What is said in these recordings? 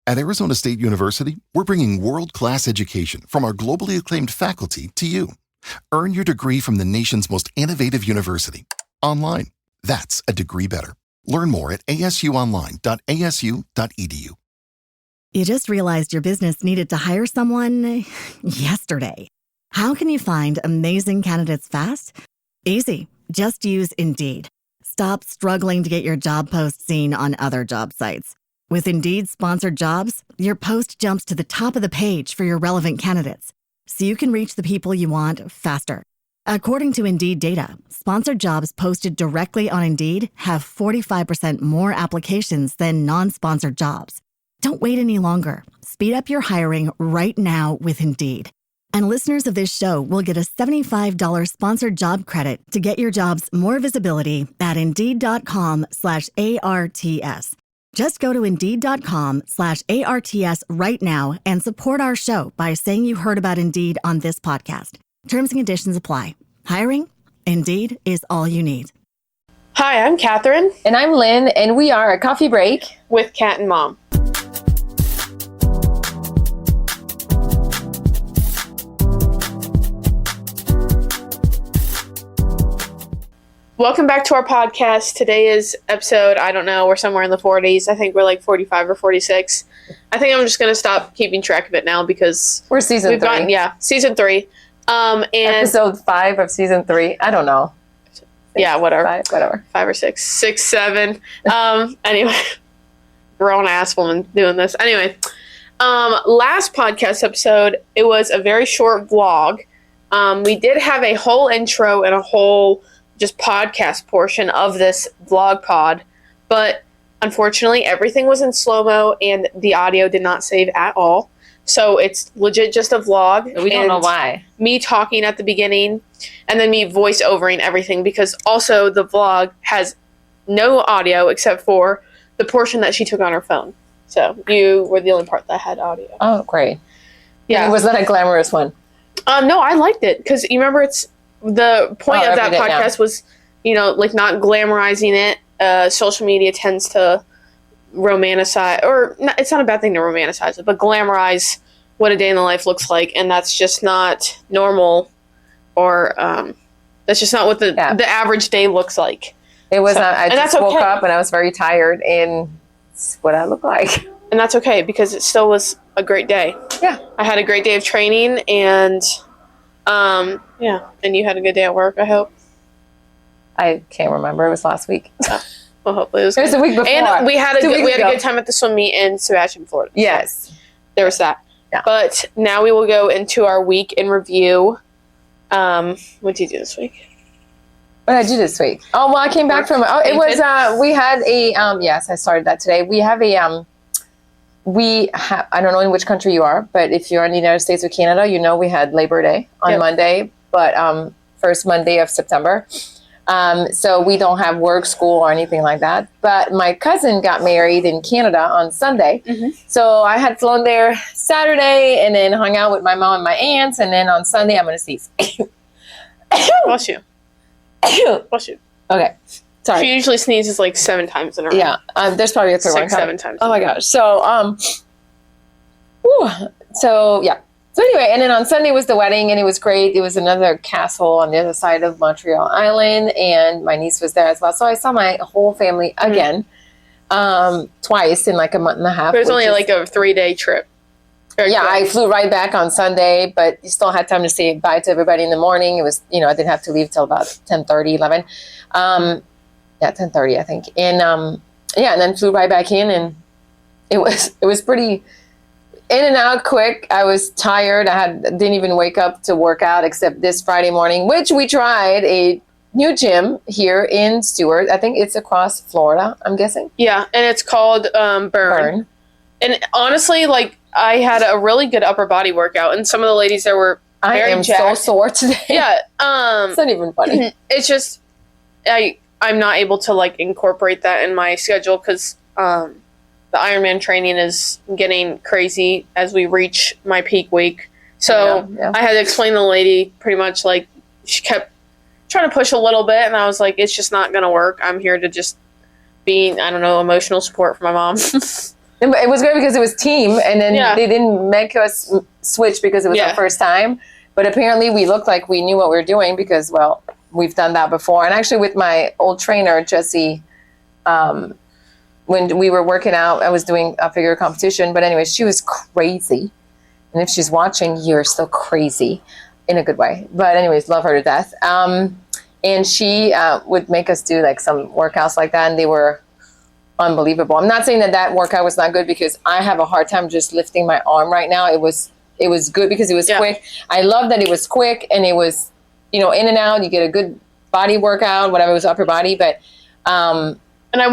At Arizona State University, we're bringing world-class education from our globally acclaimed faculty to you. Earn your degree from the nation's most innovative university. Online. That's a degree better. Learn more at asuonline.asu.edu. You just realized your business needed to hire someone yesterday. How can you find amazing candidates fast? Easy. Just use Indeed. Stop struggling to get your job post seen on other job sites. With Indeed sponsored jobs, your post jumps to the top of the page for your relevant candidates, so you can reach the people you want faster. According to Indeed data, sponsored jobs posted directly on Indeed have 45% more applications than non-sponsored jobs. Don't wait any longer. Speed up your hiring right now with Indeed. And listeners of this show will get a $75 sponsored job credit to get your jobs more visibility at Indeed.com/ARTS. Just go to Indeed.com/ARTS right now and support our show by saying you heard about Indeed on this podcast. Terms and conditions apply. Hiring? Indeed is all you need. Hi, I'm Catherine. And I'm Lynn, and we are a Coffee Break with Cat and Mom. Welcome back to our podcast. Today is episode, I don't know, we're somewhere in the 40s. I think we're like 45 or 46. I think I'm just going to stop keeping track of it now because we're season 3. Season 3. And episode 5 of season 3. I don't know. Whatever. 5 or 6. 6, 7. Anyway, grown ass woman doing this. Anyway, last podcast episode, it was a very short vlog. We did have a whole intro and a whole just podcast portion of this vlog pod, but unfortunately everything was in slow-mo and the audio did not save at all. So it's legit just a vlog. We don't know why. Me talking at the beginning and then me voice overing everything, because also the vlog has no audio except for the portion that she took on her phone. So you were the only part that had audio. Oh, great. Yeah. Was that a glamorous one? No, I liked it because you remember the point of that podcast was, like not glamorizing it. Social media tends to romanticize, or not, it's not a bad thing to romanticize it, but glamorize what a day in the life looks like, and that's just not normal, or that's just not what the average day looks like. It was not. I just woke up and I was very tired, and it's what I look like. And that's okay because it still was a great day. Yeah, I had a great day of training, and and you had a good day at work, I hope. I can't remember. It was last week. Well, hopefully it was the week before. And we had a good time at the swim meet in Sebastian, Florida. Yes. So there was that. Yeah. But now we will go into our week in review. What did you do this week? What did I do this week? Oh, well, I came back from... Oh, it was... we had a... yes, I started that today. We have a... I don't know in which country you are, but if you're in the United States or Canada, we had Labor Day on Monday, but first Monday of September. So we don't have work, school, or anything like that. But my cousin got married in Canada on Sunday. Mm-hmm. So I had flown there Saturday and then hung out with my mom and my aunts. And then on Sunday, I'm going to sneeze. Bless you. Bless you. Okay. Sorry. She usually sneezes like 7 times in a row. Yeah. There's probably a third one. 7 times. Oh my gosh. So, yeah. So anyway, and then on Sunday was the wedding, and it was great. It was another castle on the other side of Montreal Island, and my niece was there as well. So I saw my whole family again, twice in like a month and a half. But it was only like a 3-day trip. I flew right back on Sunday, but you still had time to say bye to everybody in the morning. It was, I didn't have to leave till about 10:30, 11. 10:30, I think. And and then flew right back in, and it was pretty in and out quick. I was tired. Didn't even wake up to work out except this Friday morning, which we tried a new gym here in Stewart. I think it's across Florida, I'm guessing. Yeah, and it's called Burn. And honestly, like, I had a really good upper body workout, and some of the ladies there were very jacked. So sore today. Yeah. It's not even funny. It's just, I'm not able to, like, incorporate that in my schedule because the Ironman training is getting crazy as we reach my peak week. So I had to explain to the lady pretty much, like, she kept trying to push a little bit, and I was like, it's just not going to work. I'm here to just be, I don't know, emotional support for my mom. It was great because it was team, and then Yeah. they didn't make us switch because it was our first time. But apparently we looked like we knew what we were doing because, well, we've done that before. And actually with my old trainer, Jessie, when we were working out, I was doing a figure competition. But anyway, she was crazy. And if she's watching, you're still crazy in a good way. But anyways, love her to death. And she would make us do like some workouts like that, and they were unbelievable. I'm not saying that workout was not good because I have a hard time just lifting my arm right now. It was good because it was quick. I love that it was quick and it was, in and out. You get a good body workout, whatever, it was upper body. But and I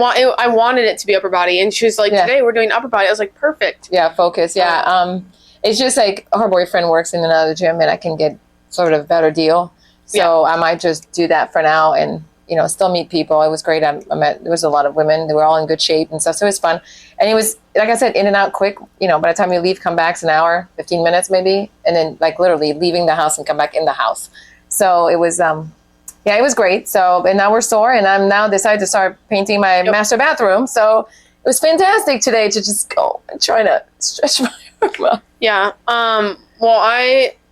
wanted it to be upper body, and she was like, "Today we're doing upper body." I was like, "Perfect." Yeah, focus. Yeah, it's just like her boyfriend works in another gym, and I can get sort of better deal. So I might just do that for now, and still meet people. It was great. I met, there was a lot of women. They were all in good shape and stuff. So it was fun. And it was, like I said, in and out quick. By the time you leave, come back's an hour, 15 minutes maybe. And then like literally leaving the house and come back in the house. So it was, it was great. So, and now we're sore, and I'm now decided to start painting my master bathroom. So it was fantastic today to just go and try to stretch my arm out. Yeah.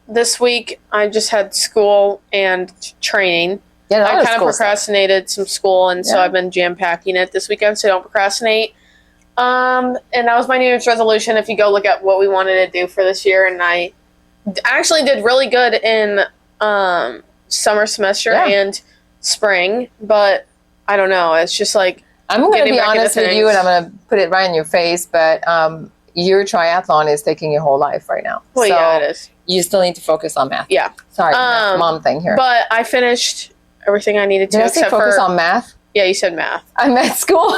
This week I just had school and training. Yeah, I kind of procrastinated some school, and so I've been jam-packing it this weekend, so don't procrastinate. And that was my New Year's resolution. If you go look at what we wanted to do for this year, and I actually did really good in summer semester and spring, but I don't know. It's just like I'm going to be honest with you, and I'm going to put it right in your face, but your triathlon is taking your whole life right now. Well, so yeah, it is. You still need to focus on math. Yeah. Sorry, mom thing here. But I finished everything I needed to. Did I say focus on math? Yeah, you said math. I meant school.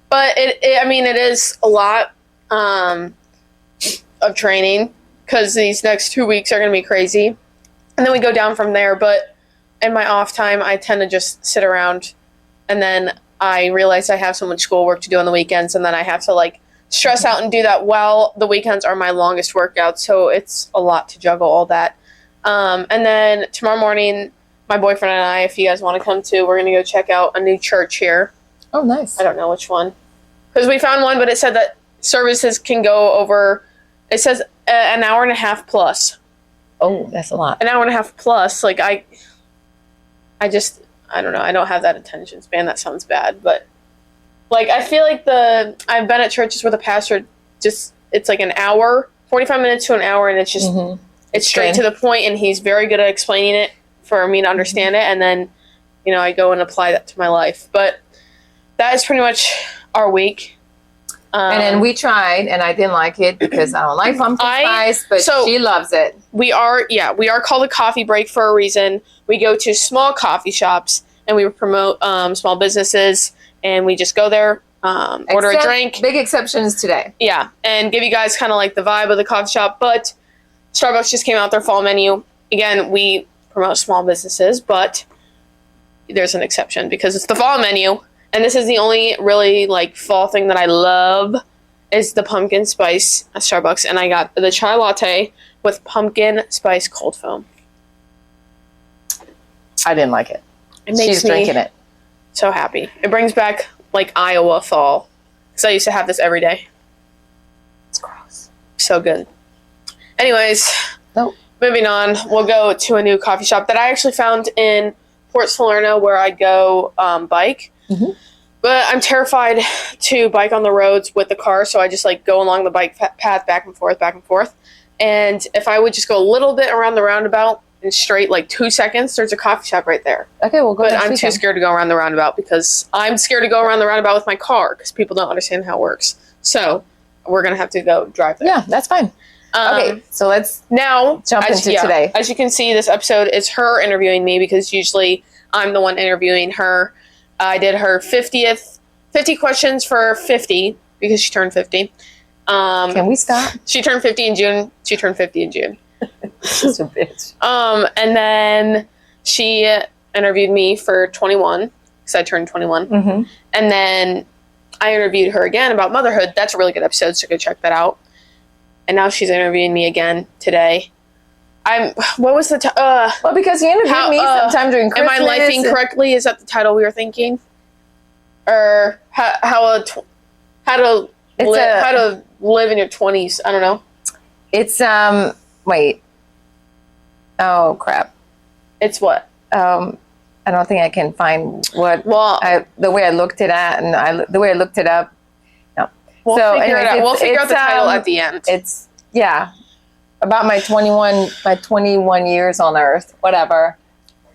But it is a lot of training because these next 2 weeks are going to be crazy. And then we go down from there. But in my off time, I tend to just sit around. And then I realize I have so much schoolwork to do on the weekends. And then I have to stress out and do that while the weekends are my longest workouts. So it's a lot to juggle all that. And then tomorrow morning, my boyfriend and I, if you guys want to come too, we're going to go check out a new church here. Oh, nice. I don't know which one. Because we found one, but it said that services can go over, it says an hour and a half plus. Oh, that's a lot. An hour and a half plus. I don't know. I don't have that attention span. That sounds bad. But, I feel like I've been at churches where the pastor it's like an hour, 45 minutes to an hour, and it's just, it's straight to the point, and he's very good at explaining it for me to understand it, and then, I go and apply that to my life. But that is pretty much our week. And then we tried, and I didn't like it because I don't like pumpkin spice, but she loves it. We are called a coffee break for a reason. We go to small coffee shops, and we promote small businesses, and we just go there, order a drink. Big exceptions today. Yeah, and give you guys kind of the vibe of the coffee shop. But Starbucks just came out their fall menu. Again, we promote small businesses, but there's an exception because it's the fall menu. And this is the only really fall thing that I love is the pumpkin spice at Starbucks. And I got the chai latte with pumpkin spice cold foam. I didn't like it. She's drinking it. So happy. It brings back Iowa fall. Because I used to have this every day. It's gross. So good. Anyways, moving on. We'll go to a new coffee shop that I actually found in Port Salerno where I go bike. Mm-hmm. But I'm terrified to bike on the roads with the car, so I just go along the bike path back and forth. And if I would just go a little bit around the roundabout in straight 2 seconds, there's a coffee shop right there. Okay, we'll go. But I'm too scared to go around the roundabout because I'm scared to go around the roundabout with my car because people don't understand how it works. So we're gonna have to go drive there. Yeah, that's fine. Okay, so let's now jump into today. As you can see, this episode is her interviewing me because usually I'm the one interviewing her. I did her 50 questions for 50 because she turned 50. Can we stop? She turned 50 in June. She's a bitch. And then she interviewed me for 21 because I turned 21. Mm-hmm. And then I interviewed her again about motherhood. That's a really good episode, so go check that out. And now she's interviewing me again today. What was the well, because you interviewed me sometime during Christmas. Am I lifing correctly? Is that the title we were thinking? Or how to how to live in your 20s. I don't know. It's wait. Oh crap. It's what? I don't think I can find what. Well, the way I looked it at, and the way I looked it up. No. We'll so figure it out. We'll figure out the title at the end. It's about my 21 years on Earth, whatever.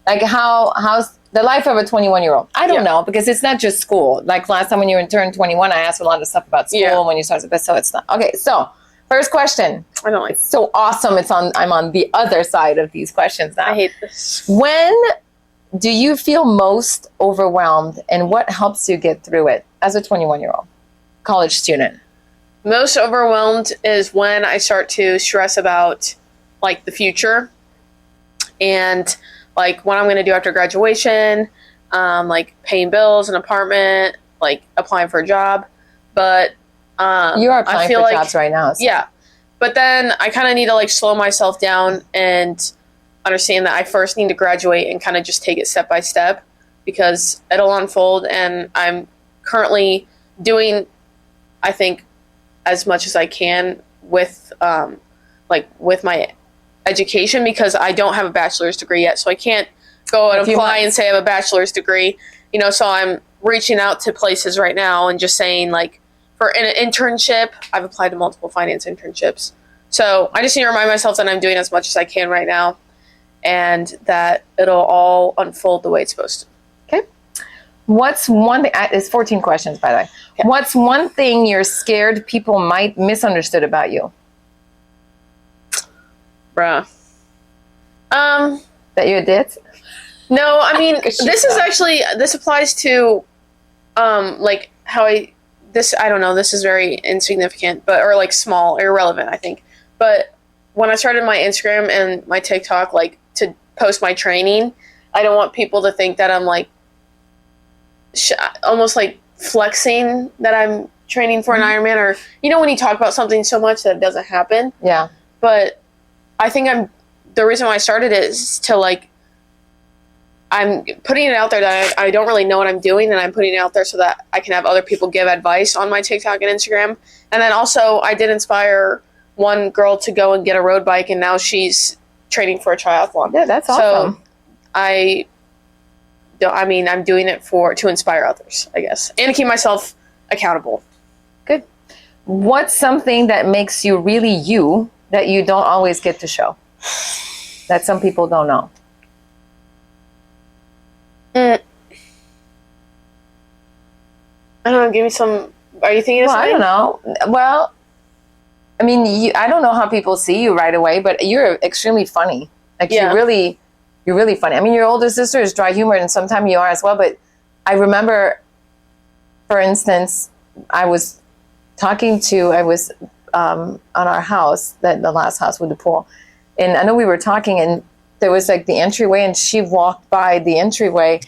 Like how's the life of a 21-year-old? I don't know, because it's not just school. Like last time when you turned 21, I asked a lot of stuff about school when you started, so it's not. Okay, so first question. I don't like It's so awesome. I'm on the other side of these questions now. I hate this. When do you feel most overwhelmed, and what helps you get through it as a 21-year-old college student? Most overwhelmed is when I start to stress about like the future and like what I'm going to do after graduation, like paying bills, an apartment, like applying for a job. But you are applying for jobs right now. So. Yeah. But then I kind of need to like slow myself down and understand that I first need to graduate and kind of just take it step by step, because it'll unfold. And I'm currently doing, I think, as much as I can with with my education, because I don't have a bachelor's degree yet, so I can't go and apply and say I have a bachelor's degree, so I'm reaching out to places right now and just saying, like, for an internship, I've applied to multiple finance internships, so I just need to remind myself that I'm doing as much as I can right now and that it'll all unfold the way it's supposed to. Okay. What's one thing? It's 14 questions, by the way. Okay. What's one thing you're scared people might misunderstood about you? Bruh. That you're a ditz? No, I mean, this applies to, like, I don't know, this is very insignificant, or like small, irrelevant, I think. But when I started my Instagram and my TikTok, like, to post my training, I don't want people to think that I'm, like, almost, like, flexing that I'm training for an Ironman, or, when you talk about something so much that it doesn't happen. Yeah. But I think the reason why I started it is to, like, I'm putting it out there that I don't really know what I'm doing, and I'm putting it out there so that I can have other people give advice on my TikTok and Instagram. And then also I did inspire one girl to go and get a road bike, and now she's training for a triathlon. Yeah, that's awesome. So I'm doing it to inspire others, I guess, and to keep myself accountable. Good. What's something that makes you really you that you don't always get to show, that some people don't know? I don't know. Give me some. Are you thinking of something? I don't know. Well, I mean, I don't know how people see you right away, but you're extremely funny. Like, you're really funny. I mean, your older sister is dry humored, and sometimes you are as well. But I remember, for instance, I was on our house, the last house with the pool, and I know we were talking, and there was like the entryway, and she walked by the entryway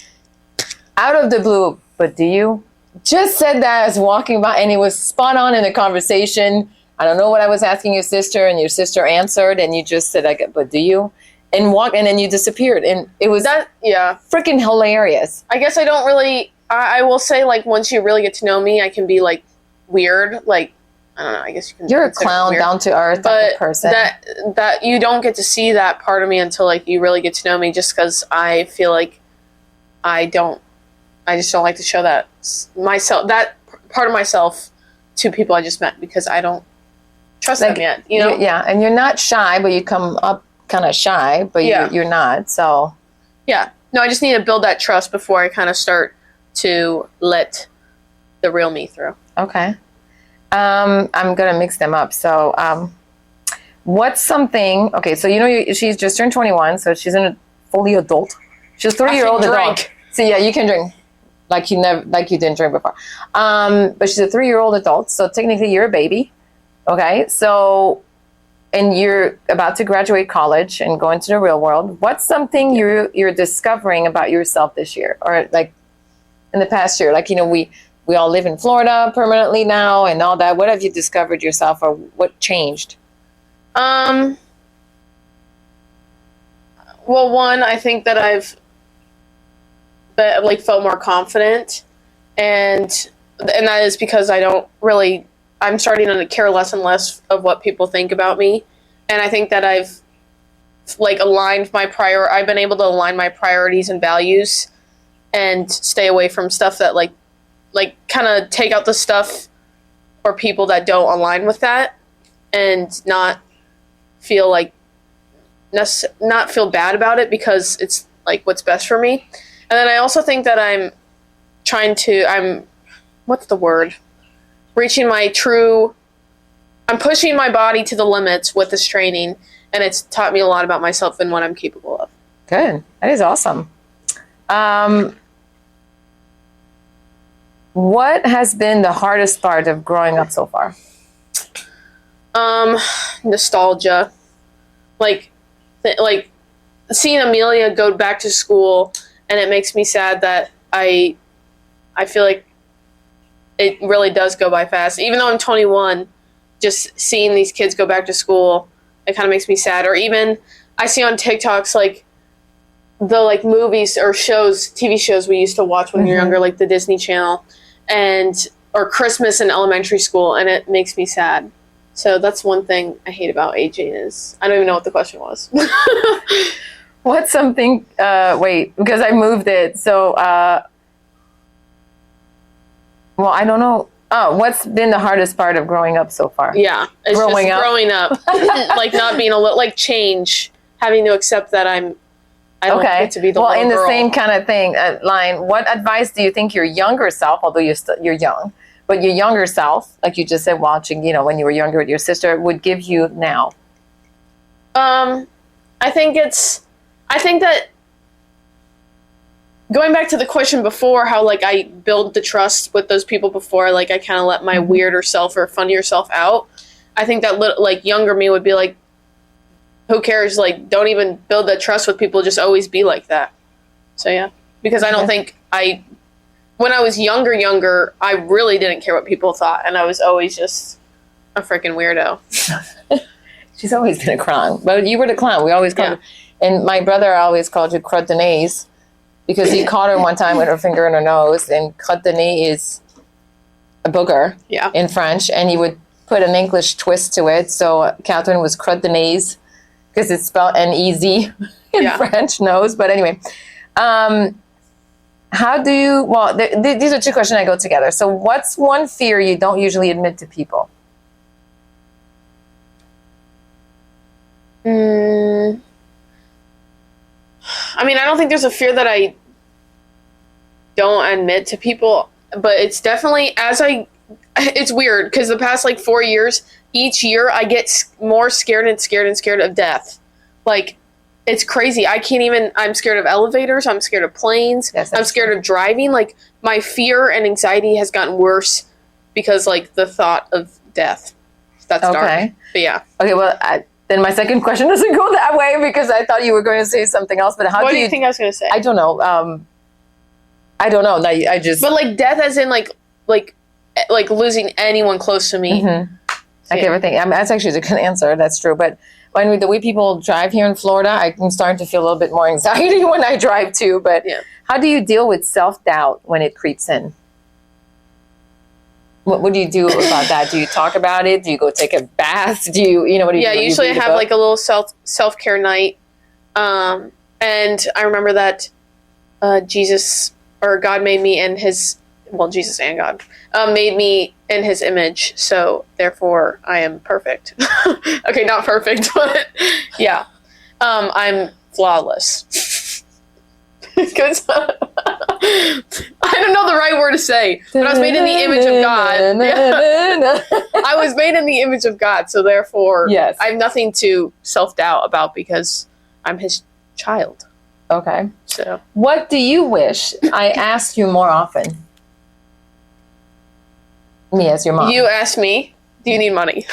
out of the blue. But do you? Just said that as walking by, and it was spot on in the conversation. I don't know what I was asking your sister, and your sister answered, and you just said, like, but do you? And then you disappeared, and it was freaking hilarious. I guess I don't really. I will say, like, once you really get to know me, I can be like weird, like, I don't know, I guess you can. You're a clown, down to earth type of person. That you don't get to see that part of me until, like, you really get to know me, just because I feel like I just don't like to show that part of myself to people I just met, because I don't trust them yet, Yeah, and you're not shy, but you come up kind of shy, but you're not, so. Yeah. No, I just need to build that trust before I kind of start to let the real me through. Okay. I'm going to mix them up. So what's something, okay, so she's just turned 21, so she's a fully adult. She's a 3-year-old adult. So yeah, you can drink like you didn't drink before. But she's a 3-year-old adult, so technically you're a baby. Okay, so, and you're about to graduate college and go into the real world. What's something you're discovering about yourself this year, or like in the past year? Like, we all live in Florida permanently now and all that. What have you discovered yourself, or what changed? Well, one, I think that I've felt more confident, and that is because I don't really I'm starting to care less and less of what people think about me. And I think that I've like I've been able to align my priorities and values and stay away from stuff that like kind of take out the stuff or people that don't align with that, and not feel bad about it because it's like what's best for me. And then I also think that I'm pushing my body to the limits with this training, and it's taught me a lot about myself and what I'm capable of. Good. That is awesome. What has been the hardest part of growing up so far? Nostalgia. Like seeing Amelia go back to school, and it makes me sad that I feel like it really does go by fast. Even though I'm 21, just seeing these kids go back to school, it kind of makes me sad. Or even I see on TikToks like the like movies or TV shows we used to watch when we were younger, like the Disney Channel, or Christmas in elementary school, and it makes me sad. So that's one thing I hate about aging is I don't even know what the question was. What's something? Wait, because I moved it. So, well, I don't know. Oh, what's been the hardest part of growing up so far? Yeah, it's growing up, like not being like change, having to accept that I don't get to be the little in girl. The same kind of thing line. What advice do you think your younger self, although you're young, but your younger self, like you just said, watching, when you were younger with your sister, would give you now? I think that going back to the question before, how like I build the trust with those people before, like I kind of let my weirder self or funnier self out. I think that like younger me would be like, who cares? Like, don't even build that trust with people. Just always be like that. So yeah, because I don't think when I was younger, I really didn't care what people thought, and I was always just a freaking weirdo. She's always been a clown, but you were the clown. We always called you, and my brother always called you crotte de nez because he caught her one time with her finger in her nose, and crotte de nez is a booger in French, and he would put an English twist to it. So Catherine was crotte de nez because it's spelled N-E-Z in French nose. But anyway, how do you? Well, these are two questions that go together. So, what's one fear you don't usually admit to people? I mean, I don't think there's a fear that I don't admit to people, but it's definitely it's weird because the past like 4 years, each year I get more scared of death. Like, it's crazy. I'm scared of elevators. I'm scared of planes. Yes, I'm scared of driving. Like, my fear and anxiety has gotten worse because like the thought of death. That's dark. But yeah. Okay, well, then my second question doesn't go that way because I thought you were going to say something else. But what do you think I was going to say? I don't know. I don't know. But like death, as in like losing anyone close to me. Mm-hmm. Like everything. That's actually a good answer. That's true. But the way people drive here in Florida, I'm starting to feel a little bit more anxiety when I drive too. But how do you deal with self-doubt when it creeps in? What do you do about that? Do you talk about it? Do you go take a bath? Do you, what do you do? Yeah, usually I have like a little self-care night. And I remember that Jesus or God made me in his, Jesus and God made me in his image. So therefore I am perfect. Okay, not perfect, but yeah. I'm flawless. Because I don't know the right word to say, but I was made in the image of God. I was made in the image of God, so therefore I have nothing to self-doubt about because I'm his child. Okay. So, what do you wish I asked you more often? Me as your mom. You asked me, do you need money?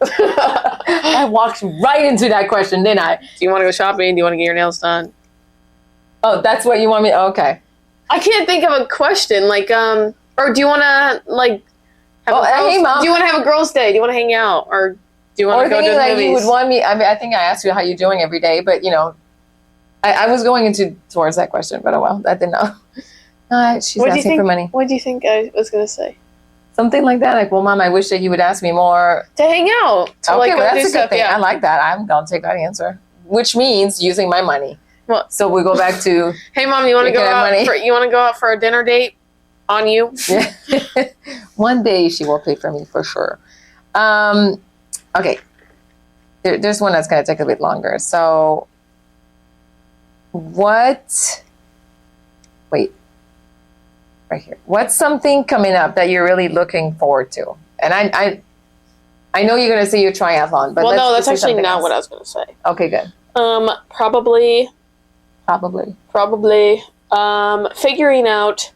I walked right into that question, didn't I? Do you want to go shopping? Do you want to get your nails done? Oh, that's what you want me. Okay. I can't think of a question like or do you want to like have hey, Mom. Do you want to have a girls' day? Do you want to hang out or do you want to go to the movies? You would want me. I mean, I think I asked you how you're doing every day, but I was going towards that question, but oh well, that didn't know. She's asking for money. What do you think I was going to say? Something like that. Like, well, Mom, I wish that you would ask me more. To hang out. To Okay, go well, do that's a stuff. good thing. Yeah. I like that. I'm going to take that answer. Which means using my money. Well, so we go back to, hey, Mom, you want to go out? You want to go out for a dinner date? On you. Yeah. One day she will pay for me for sure. Okay. There's one that's going to take a bit longer. So, right here. What's something coming up that you're really looking forward to? And I know you're going to say your triathlon, but no, that's actually not what I was going to say. Okay, good. Probably. Figuring out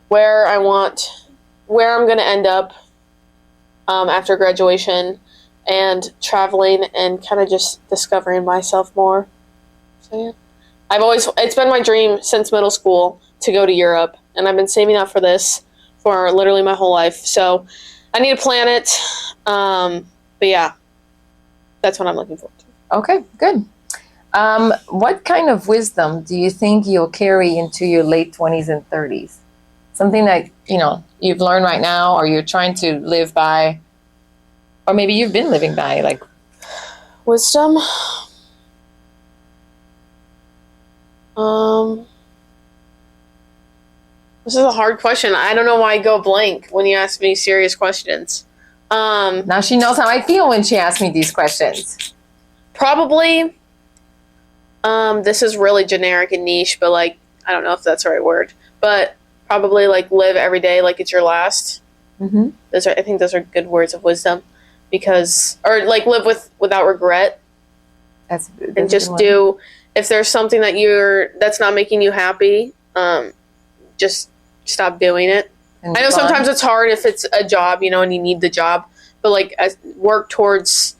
where I'm going to end up after graduation, and traveling and kind of just discovering myself more. So yeah, it's been my dream since middle school to go to Europe, and I've been saving up for this for literally my whole life. So I need to plan it. But yeah, that's what I'm looking forward to. Okay, good. What kind of wisdom do you think you'll carry into your late 20s and 30s? Something that, you've learned right now, or you're trying to live by, or maybe you've been living by, like wisdom. This is a hard question. I don't know why I go blank when you ask me serious questions. Now she knows how I feel when she asks me these questions. Probably. This is really generic and niche, but I don't know if that's the right word. But probably live every day like it's your last. Mm-hmm. I think those are good words of wisdom, live without regret. That's and just do, if there's something that's not making you happy, just stop doing it. And I know sometimes it's hard if it's a job, and you need the job, but work towards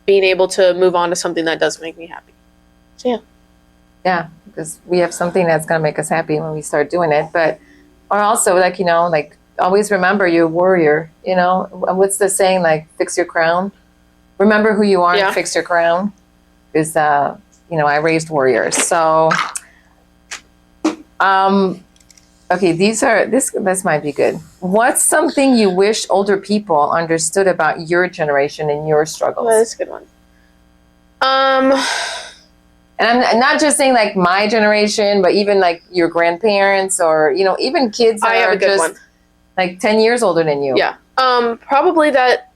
being able to move on to something that does make me happy. So yeah. Yeah, because we have something that's going to make us happy when we start doing it. But, or also, always remember you're a warrior. What's the saying? Fix your crown. Remember who you are and fix your crown. Because, I raised warriors. So, okay, this might be good. What's something you wish older people understood about your generation and your struggles? Oh, that's a good one. And I'm not just saying my generation, but even your grandparents, or even kids that are just 10 years older than you. Yeah. Probably that.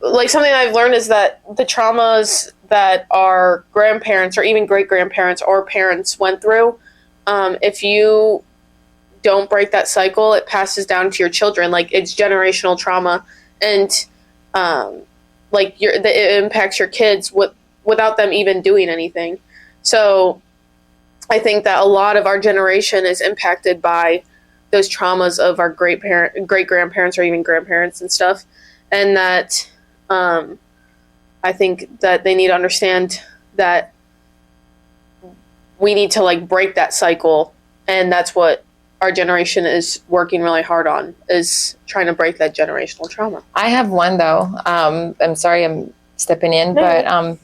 Something I've learned is that the traumas that our grandparents or even great grandparents or parents went through, if you don't break that cycle, it passes down to your children. It's generational trauma, and it impacts your kids without them even doing anything. So I think that a lot of our generation is impacted by those traumas of our great grandparents or even grandparents and stuff. And that I think that they need to understand that we need to break that cycle. And that's what our generation is working really hard on, is trying to break that generational trauma. I have one though. I'm sorry I'm stepping in, but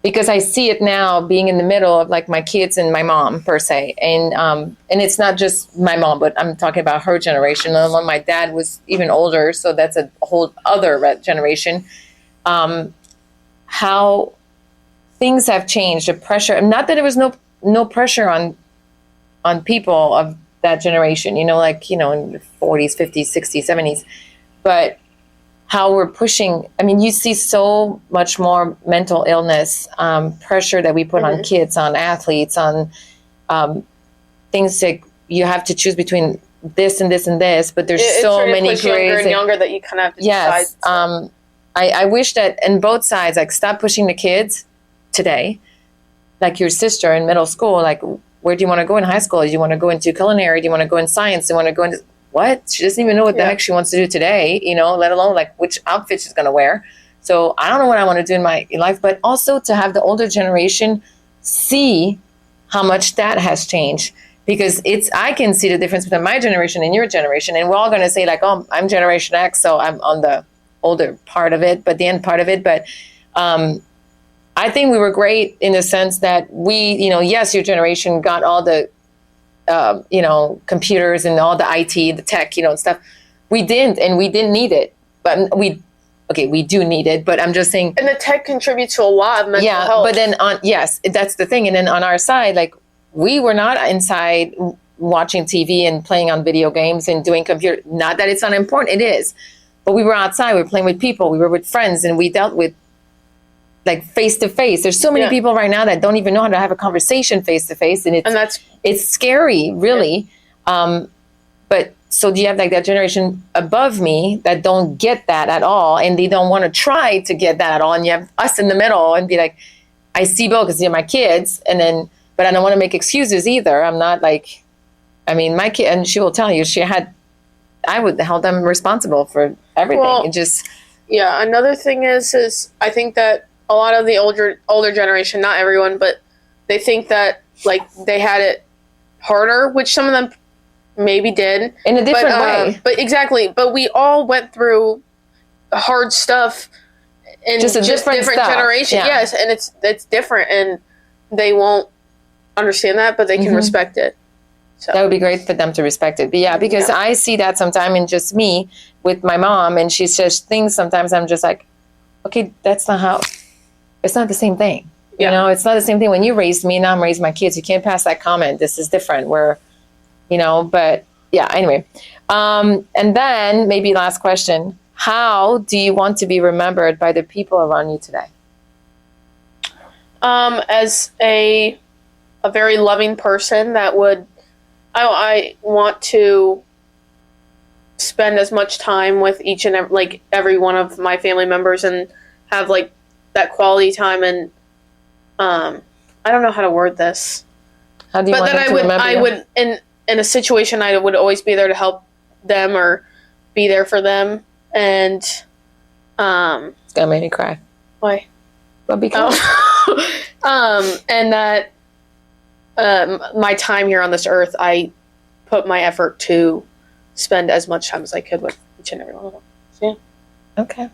because I see it now being in the middle of my kids and my mom per se. And it's not just my mom, but I'm talking about her generation. And when my dad was even older, so that's a whole other generation. How things have changed, the pressure, not that there was no pressure on people of that generation, in the 40s, 50s, 60s, 70s, but how we're pushing. I mean, you see so much more mental illness, pressure that we put on kids, on athletes, on things that you have to choose between this and this and this, but there's so many grays. Younger and younger that you kind of have to decide. Yes. I wish that in both sides, stop pushing the kids today, your sister in middle school, where do you want to go in high school? Do you want to go into culinary? Do you want to go in science? Do you want to go into what? She doesn't even know what the heck she wants to do today, let alone which outfit she's going to wear. So I don't know what I want to do in my life, but also to have the older generation see how much that has changed, because I can see the difference between my generation and your generation. And we're all going to say oh, I'm Generation X, so I'm on the older part of it, but the end part of it. But I think we were great in the sense that we, yes, your generation got all the computers and all the IT, the tech, stuff. We didn't need it, but we do need it, but I'm just saying. And the tech contributes to a lot of mental health. But then that's the thing. And then on our side, like, we were not inside watching TV and playing on video games and doing computer. Not that it's not important, it is. But we were outside, we were playing with people, we were with friends, and we dealt with, like, face to face. There's so many people right now that don't even know how to have a conversation face to face, and it's scary, really. But so do you have, like, that generation above me that don't get that at all, and they don't want to try to get that at all, and you have us in the middle and be like, I see both because they're my kids, but I don't want to make excuses either. I'm not like, I mean, my kid, and she will tell you, I would hold them responsible for everything. Well, another thing is I think that a lot of the older generation, not everyone, but they think that, like, they had it harder, which some of them maybe did in a different way. But exactly, but we all went through hard stuff in just different generation. Yeah. Yes, and it's different, and they won't understand that, but they can respect it. So that would be great for them to respect it. But because I see that sometime in just me with my mom, and she says things sometimes I'm just like, okay, that's not how. It's not the same thing. It's not the same thing when you raised me, now I'm raising my kids. You can't pass that comment. This is different. But anyway. And then maybe last question. How do you want to be remembered by the people around you today? As a very loving person that would, I want to spend as much time with each and every one of my family members and have, like, that quality time, and I don't know how to word this. How do you want them to remember you? I would in a situation I would always be there to help them or be there for them, and it's gonna make me cry. Why? Well, because and that my time here on this earth, I put my effort to spend as much time as I could with each and every one of them. So, yeah. Okay.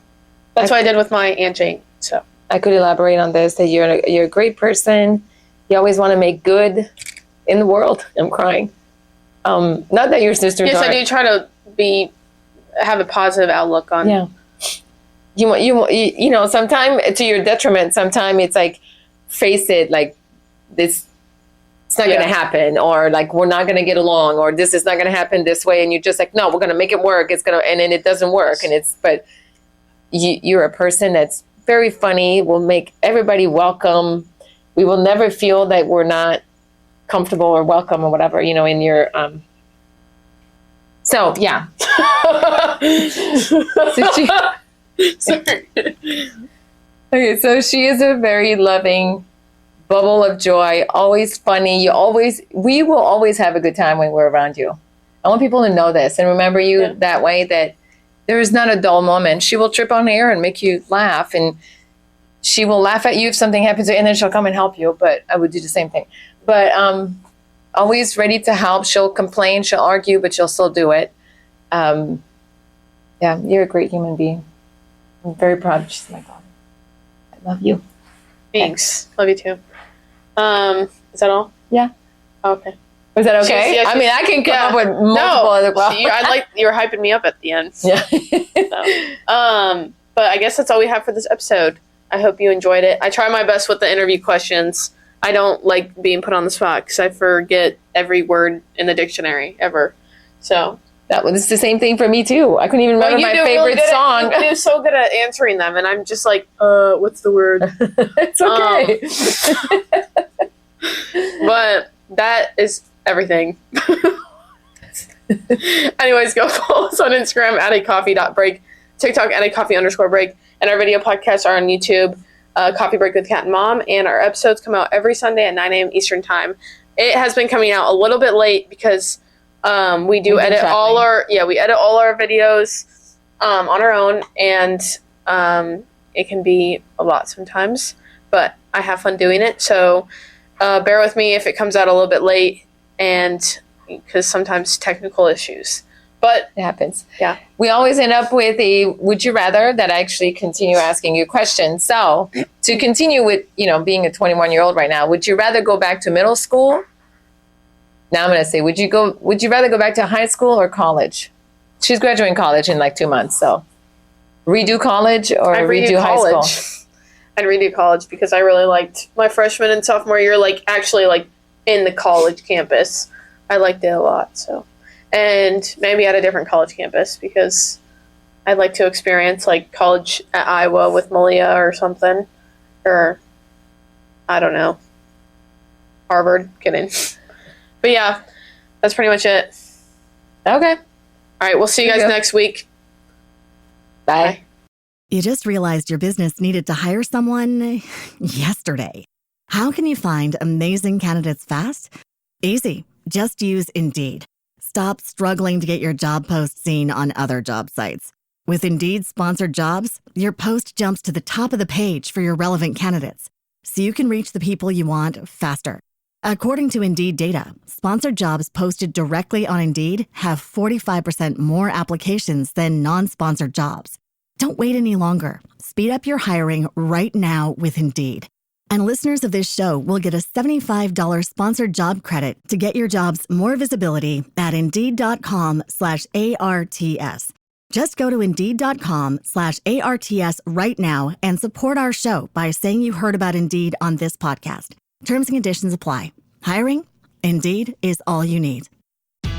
That's what I did with my Aunt Jane. So I could elaborate on this, that you're a great person. You always want to make good in the world. I'm crying. Not that your sisters Yes, aren't. I do try to have a positive outlook on. Yeah. You sometimes to your detriment, sometimes it's like, face it, like, this, it's not going to happen, or like, we're not going to get along, or this is not going to happen this way. And you're just like, no, we're going to make it work. And then it doesn't work. But you're a person that's very funny, will make everybody welcome. We will never feel that we're not comfortable or welcome or whatever, in your, so yeah. Okay, so she is a very loving bubble of joy, always funny. We will always have a good time when we're around you. I want people to know this and remember you that way, that there is not a dull moment. She will trip on air and make you laugh, and she will laugh at you if something happens to you, and then she'll come and help you. But I would do the same thing. But always ready to help. She'll complain, she'll argue, but she'll still do it. You're a great human being. I'm very proud of you. She's my daughter. I love you. Thanks. Love you too. Is that all? Yeah. Okay. Was that okay? I mean, I can come up with multiple other questions. You were hyping me up at the end. Yeah. But I guess that's all we have for this episode. I hope you enjoyed it. I try my best with the interview questions. I don't like being put on the spot because I forget every word in the dictionary ever. So it's the same thing for me too. I couldn't even remember my favorite song. You're so good at answering them, and I'm just like, what's the word? It's okay. But that is everything. Anyways, go follow us on Instagram at @coffee.break, TikTok at @coffee_break, and our video podcasts are on YouTube, Coffee Break with Kat and Mom, and our episodes come out every Sunday at 9 a.m. Eastern Time. It has been coming out a little bit late because we edit all our videos on our own, and it can be a lot sometimes, but I have fun doing it, so bear with me if it comes out a little bit late, and because sometimes technical issues, but it happens. Yeah, we always end up with a would you rather that I actually continue asking you questions. So to continue with being a 21-year-old right now, would you rather go back to middle school Now I'm going to say, would you rather go back to high school or college? She's graduating college in like 2 months. So redo college or redo high school? I'd redo college because I really liked my freshman and sophomore year, like actually like in the college campus. I liked it a lot. So, and maybe at a different college campus because I'd like to experience like college at Iowa with Malia or something, or I don't know, Harvard. Kidding. But yeah, that's pretty much it. Okay. All right, we'll see you guys next week. Bye. You just realized your business needed to hire someone yesterday. How can you find amazing candidates fast? Easy. Just use Indeed. Stop struggling to get your job post seen on other job sites. With Indeed sponsored jobs, your post jumps to the top of the page for your relevant candidates, so you can reach the people you want faster. According to Indeed data, sponsored jobs posted directly on Indeed have 45% more applications than non-sponsored jobs. Don't wait any longer. Speed up your hiring right now with Indeed. And listeners of this show will get a $75 sponsored job credit to get your jobs more visibility at Indeed.com/ARTS. Just go to Indeed.com/ARTS right now and support our show by saying you heard about Indeed on this podcast. Terms and conditions apply. Hiring? Indeed is all you need.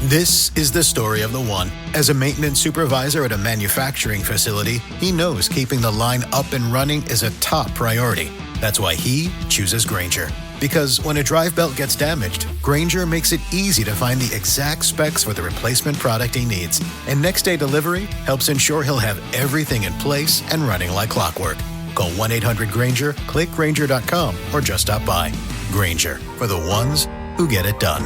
This is the story of the one. As a maintenance supervisor at a manufacturing facility, he knows keeping the line up and running is a top priority. That's why he chooses Grainger. Because when a drive belt gets damaged, Grainger makes it easy to find the exact specs for the replacement product he needs. And next day delivery helps ensure he'll have everything in place and running like clockwork. Call 1-800-GRAINGER, click Grainger.com, or just stop by. Grainger, for the ones who get it done.